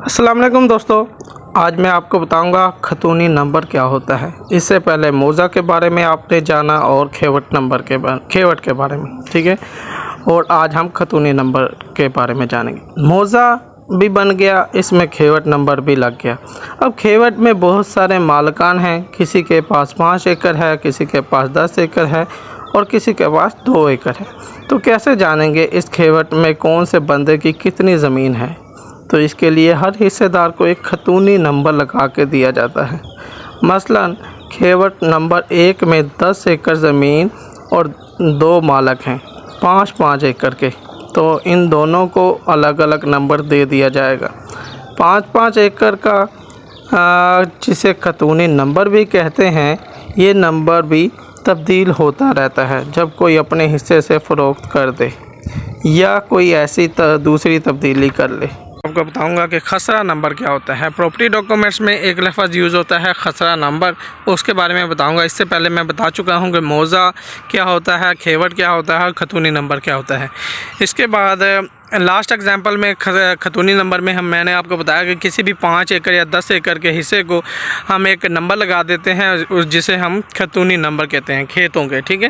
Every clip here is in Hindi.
अस्सलाम वालेकुम दोस्तों, आज मैं आपको बताऊंगा खतूनी नंबर क्या होता है। इससे पहले मौज़ा के बारे में आपने जाना और खेवट के बारे में, ठीक है। और आज हम खतूनी नंबर के बारे में जानेंगे। मौज़ा भी बन गया, इसमें खेवट नंबर भी लग गया। अब खेवट में बहुत सारे मालिकान हैं, किसी के पास 5 एकड़ है, किसी के पास 10 एकड़ है और किसी के पास 2 एकड़ है। तो कैसे जानेंगे इस खेवट में कौन से बंदे की कितनी ज़मीन है? तो इसके लिए हर हिस्सेदार को एक खतूनी नंबर लगा के दिया जाता है। मसलन खेवट नंबर 1 में 10 एकड़ ज़मीन और 2 मालिक हैं 5-5 एकड़ के, तो इन दोनों को अलग अलग नंबर दे दिया जाएगा। 5-5 एकड़ का जिसे खतूनी नंबर भी कहते हैं, ये नंबर भी तब्दील होता रहता है जब कोई अपने हिस्से से फ़रोख्त कर दे या कोई ऐसी दूसरी तब्दीली कर ले। आपको बताऊंगा कि खसरा नंबर क्या होता है। प्रॉपर्टी डॉक्यूमेंट्स में एक लफ्ज़ यूज़ होता है खसरा नंबर, उसके बारे में बताऊंगा। इससे पहले मैं बता चुका हूं कि मौज़ा क्या होता है, खेवट क्या होता है और खतूनी नंबर क्या होता है। इसके बाद लास्ट एग्जांपल में खतूनी नंबर में मैंने आपको बताया कि किसी भी 5 एकड़ या 10 एकड़ के हिस्से को हम एक नंबर लगा देते हैं जिसे हम खतूनी नंबर कहते हैं, खेतों के, ठीक है।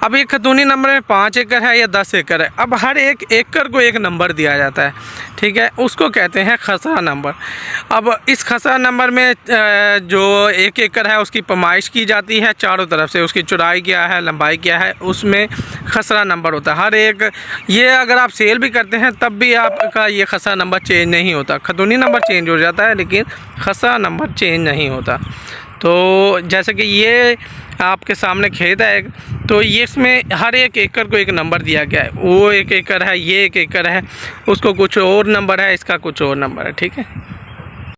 अब ये खतूनी नंबर में 5 एकड़ है या 10 एकड़ है, अब हर एक एकड़ को एक नंबर दिया जाता है, ठीक है। उसको कहते हैं खसरा नंबर। अब इस खसरा नंबर में जो 1 एकड़ है उसकी पैमाइश की जाती है चारों तरफ से, उसकी चौड़ाई क्या है, लंबाई क्या है, उसमें खसरा नंबर होता है हर एक। ये अगर आप सेल भी करते हैं तब भी आपका ये खसरा नंबर चेंज नहीं होता। खतूनी नंबर चेंज हो जाता है लेकिन खसरा नंबर चेंज नहीं होता। तो जैसे कि ये आपके सामने खेत है, तो ये इसमें हर एक एकड़ को एक नंबर दिया गया है। वो 1 एकड़ है, ये 1 एकड़ है, उसको कुछ और नंबर है, इसका कुछ और नंबर है, ठीक है।